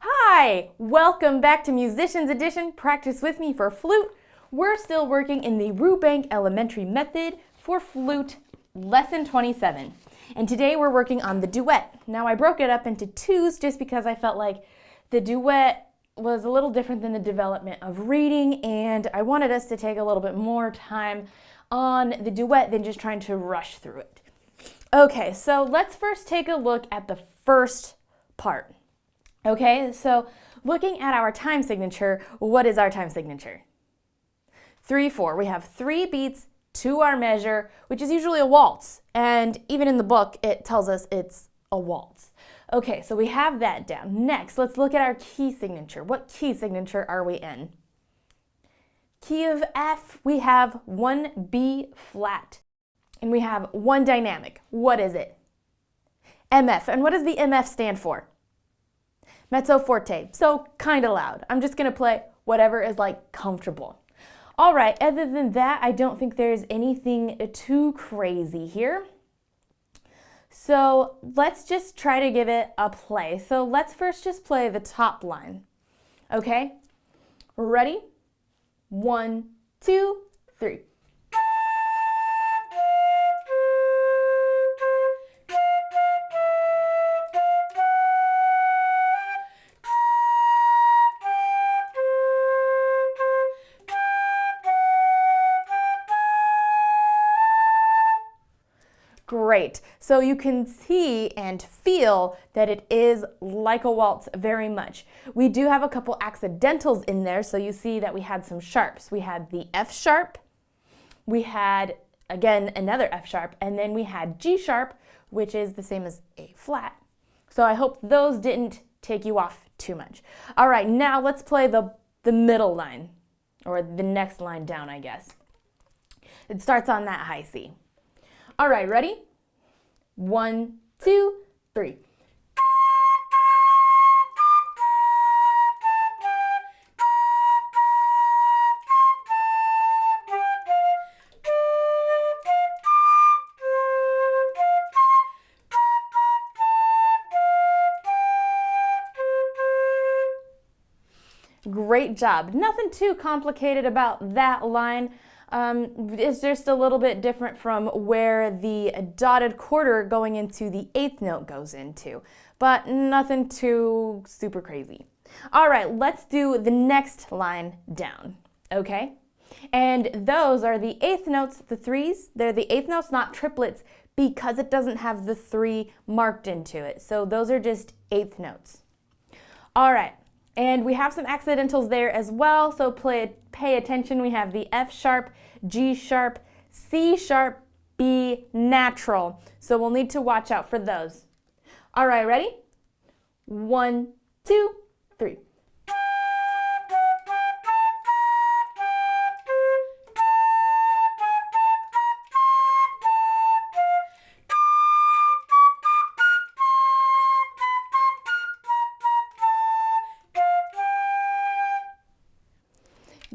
Hi! Welcome back to Musicians Edition. Practice with me for flute. We're still working in the Rubank Elementary Method for flute, lesson 27. And today we're working on the duet. Now I broke it up into twos just because I felt like the duet was a little different than the development of reading, and I wanted us to take a little bit more time on the duet than just trying to rush through it. Okay, so let's first take a look at the first part. Okay, so looking at our time signature, what is our time signature? 3/4. We have 3 beats to our measure, which is usually a waltz. And even in the book, it tells us it's a waltz. Okay, so we have that down. Next, let's look at our key signature. What key signature are we in? Key of F, we have 1 B flat. And we have 1 dynamic. What is it? MF. And what does the MF stand for? Mezzo forte, so kind of loud. I'm just going to play whatever is like comfortable. All right, other than that, I don't think there's anything too crazy here. So let's just try to give it a play. So let's first just play the top line. Okay, ready? 1, 2, 3. Great. So you can see and feel that it is like a waltz very much. We do have a couple accidentals in there, so you see that we had some sharps. We had the F sharp, we had, again, another F sharp, and then we had G sharp, which is the same as A flat. So I hope those didn't take you off too much. All right, now let's play the middle line, or the next line down, I guess. It starts on that high C. All right, ready? 1, 2, 3. Great job. Nothing too complicated about that line. It's just a little bit different from where the dotted quarter going into the 8th note goes into, but nothing too super crazy. All right, let's do the next line down, okay? And those are the 8th notes, the 3s. They're the 8th notes, not triplets, because it doesn't have the 3 marked into it. So those are just 8th notes. All right. And we have some accidentals there as well, so pay attention. We have the F sharp, G sharp, C sharp, B natural. So we'll need to watch out for those. All right, ready? 1, 2, 3.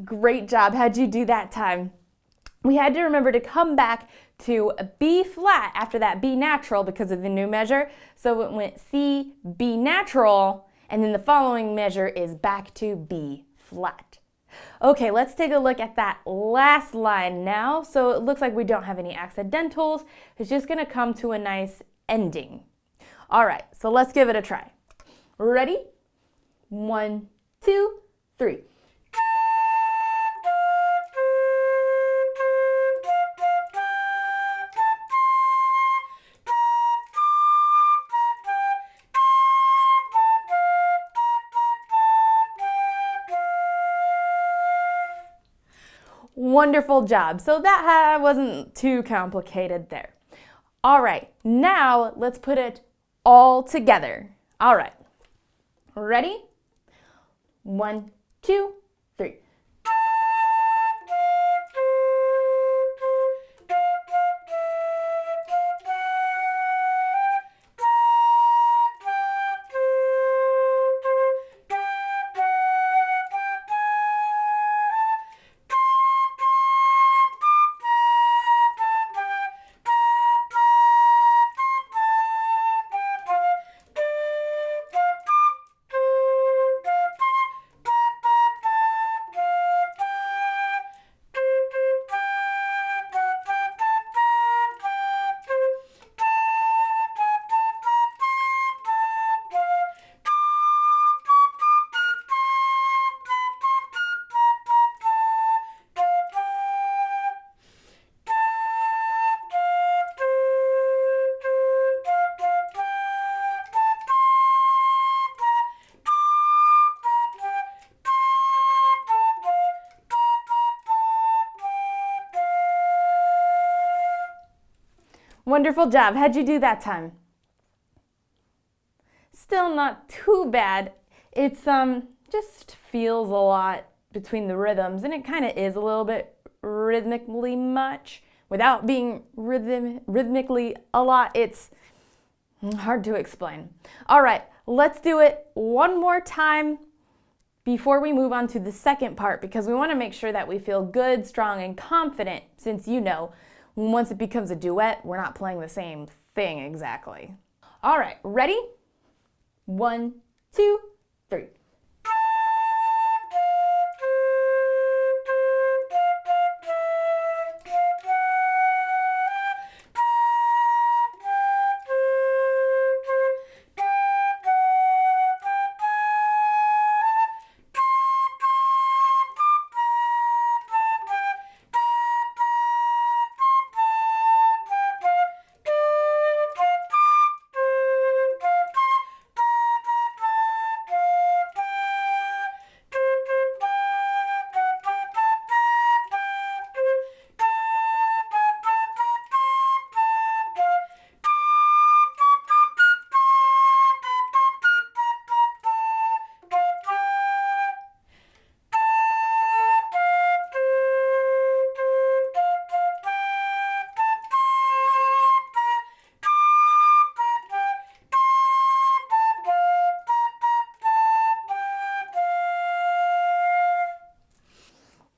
Great job. How'd you do that time? We had to remember to come back to B flat after that B natural because of the new measure. So it went C, B natural, and then the following measure is back to B flat. Okay, let's take a look at that last line now. So it looks like we don't have any accidentals. It's just going to come to a nice ending. All right, so let's give it a try. Ready? 1, 2, 3. Wonderful job. So that wasn't too complicated there. All right, now let's put it all together. All right, ready? 1, 2, 3. Wonderful job. How'd you do that time? Still not too bad. It's just feels a lot between the rhythms, and it kind of is a little bit rhythmically much. Without being rhythmically a lot, it's hard to explain. All right, let's do it one more time before we move on to the second part, because we want to make sure that we feel good, strong, and confident, since you know, once it becomes a duet, we're not playing the same thing exactly. All right, ready? 1, 2, 3.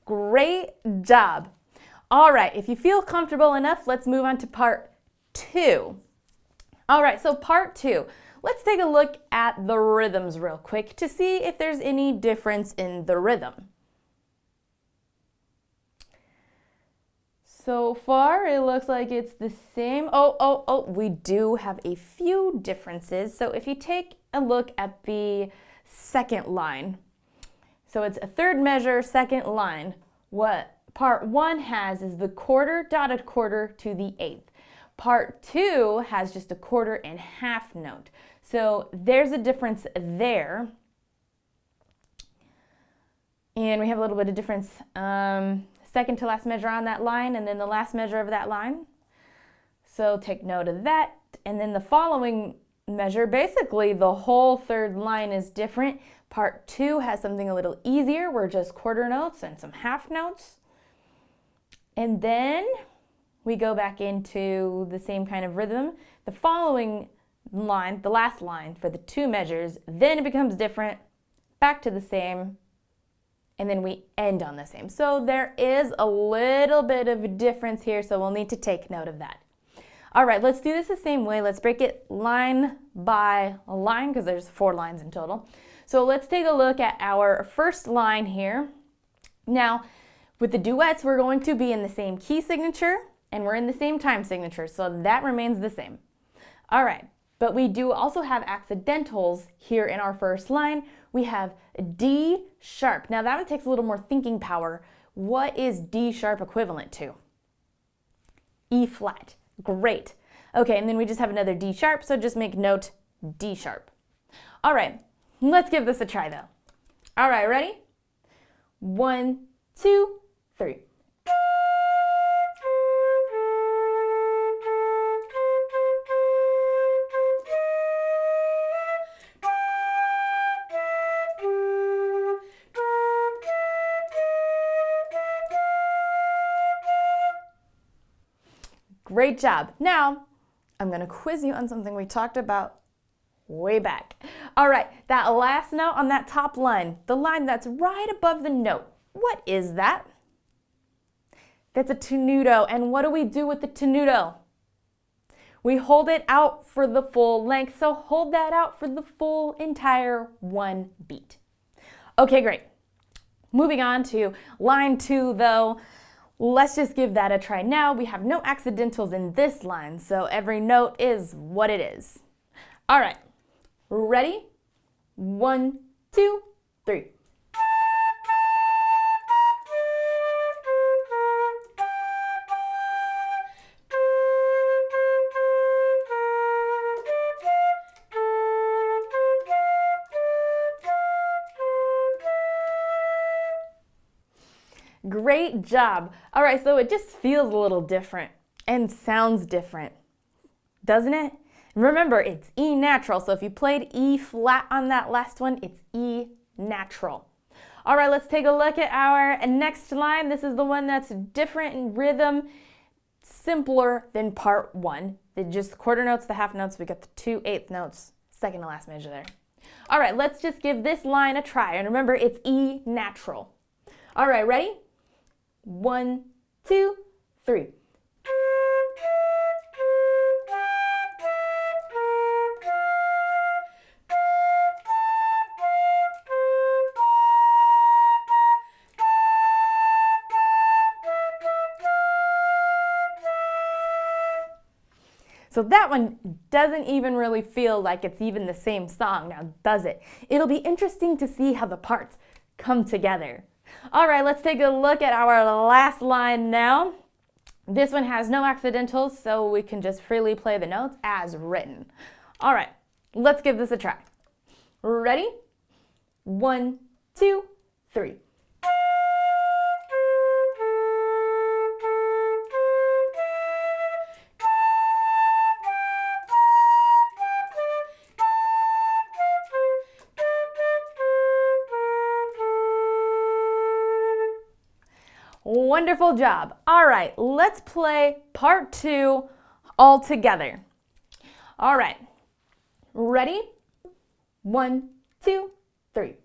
Great job. All right, if you feel comfortable enough, let's move on to part 2. All right, so part 2. Let's take a look at the rhythms real quick to see if there's any difference in the rhythm. So far, it looks like it's the same. We do have a few differences. So if you take a look at the second line, so it's a third measure, second line. What part 1 has is the quarter, dotted quarter to the 8th. Part 2 has just a quarter and half note. So there's a difference there. And we have a little bit of difference, second to last measure on that line, and then the last measure of that line. So take note of that. And then the following measure, basically the whole third line is different. Part 2 has something a little easier. We're just quarter notes and some half notes. And then we go back into the same kind of rhythm. The following line, the last line for the 2 measures, then it becomes different, back to the same, and then we end on the same. So there is a little bit of a difference here, so we'll need to take note of that. All right, let's do this the same way. Let's break it line by line, because there's 4 lines in total. So let's take a look at our first line here. Now, with the duets, we're going to be in the same key signature, and we're in the same time signature, so that remains the same. All right, but we do also have accidentals here in our first line. We have D sharp. Now that one takes a little more thinking power. What is D sharp equivalent to? E flat. Great. Okay, and then we just have another D sharp, so just make note D sharp. All right, let's give this a try though. All right, ready? 1, 2, 3. Great job. Now, I'm going to quiz you on something we talked about way back. All right, that last note on that top line, the line that's right above the note, what is that? That's a tenuto. And what do we do with the tenuto? We hold it out for the full length, so hold that out for the full entire 1 beat. Okay, great. Moving on to line 2 though. Let's just give that a try now. We have no accidentals in this line, so every note is what it is. All right, ready? 1, 2, 3. Great job. All right, so it just feels a little different and sounds different. doesn't it? Remember, it's E natural, so if you played E flat on that last one, it's E natural. All right, let's take a look at our next line. This is the one that's different in rhythm, simpler than part one. It's just the quarter notes, the half notes, we got the 2/8 notes, second to last measure there. All right, let's just give this line a try. And remember, it's E natural. All right, ready? 1, 2, 3. So that one doesn't even really feel like it's even the same song now, does it? It'll be interesting to see how the parts come together. All right, let's take a look at our last line now. This one has no accidentals, so we can just freely play the notes as written. All right, let's give this a try. Ready? 1, 2, 3. Wonderful job. All right, let's play part 2 all together. All right, ready? 1, 2, 3.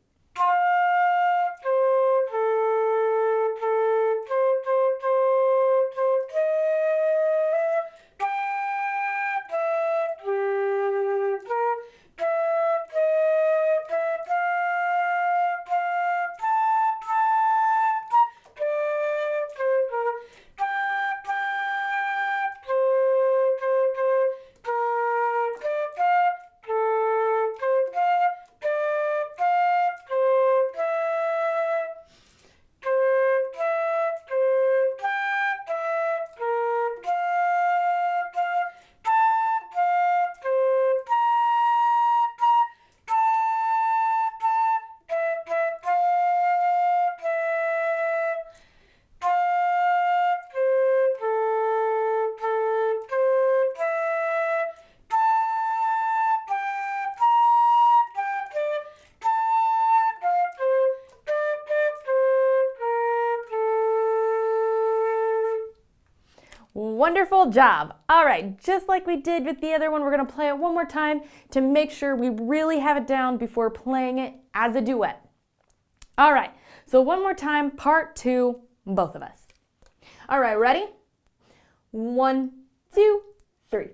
Wonderful job. All right, just like we did with the other one, we're going to play it one more time to make sure we really have it down before playing it as a duet. All right, so one more time, part 2, both of us. All right, ready? 1, 2, 3.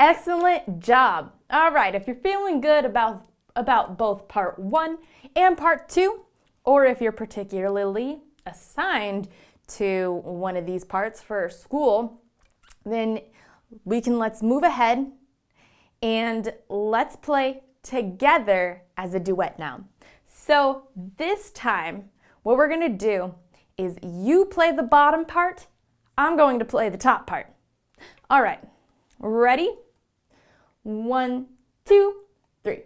Excellent job. All right, if you're feeling good about both part 1 and part 2, or if you're particularly assigned to one of these parts for school, then let's move ahead and let's play together as a duet now. So this time, what we're gonna do is you play the bottom part, I'm going to play the top part. All right, ready? 1, 2, 3.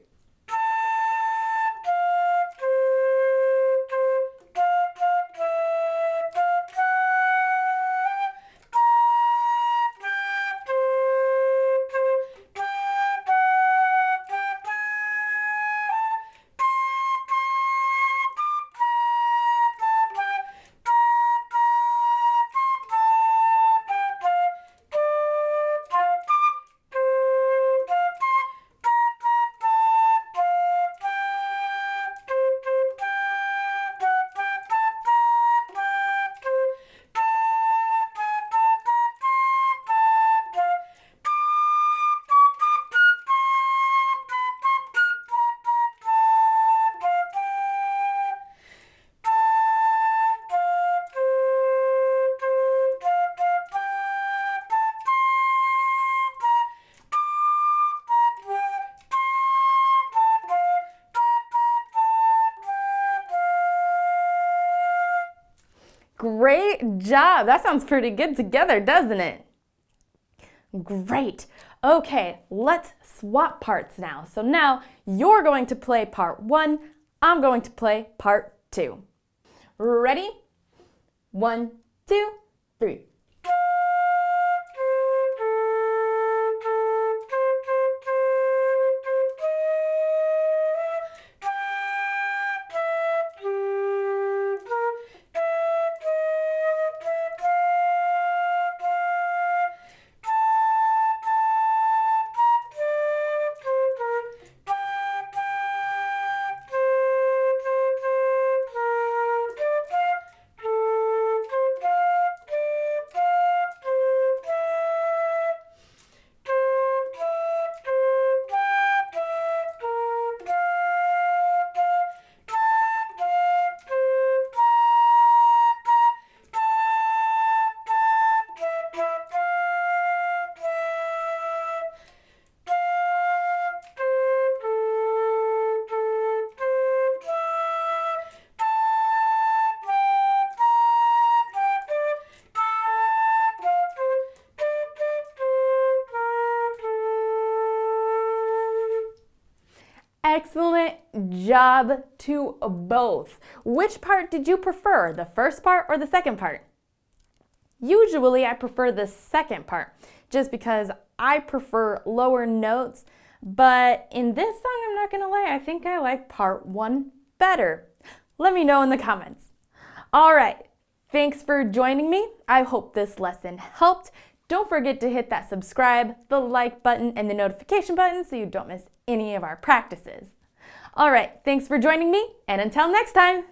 Great job. That sounds pretty good together, doesn't it? Great. Okay, let's swap parts now. So now you're going to play part 1, I'm going to play part 2. Ready? 1, 2, 3. Excellent job to both. Which part did you prefer, the first part or the second part? Usually I prefer the second part, just because I prefer lower notes, but in this song, I'm not gonna lie, I think I like part 1 better. Let me know in the comments. All right, thanks for joining me. I hope this lesson helped. Don't forget to hit that subscribe, the like button, and the notification button so you don't miss any of our practices. All right, thanks for joining me, and until next time.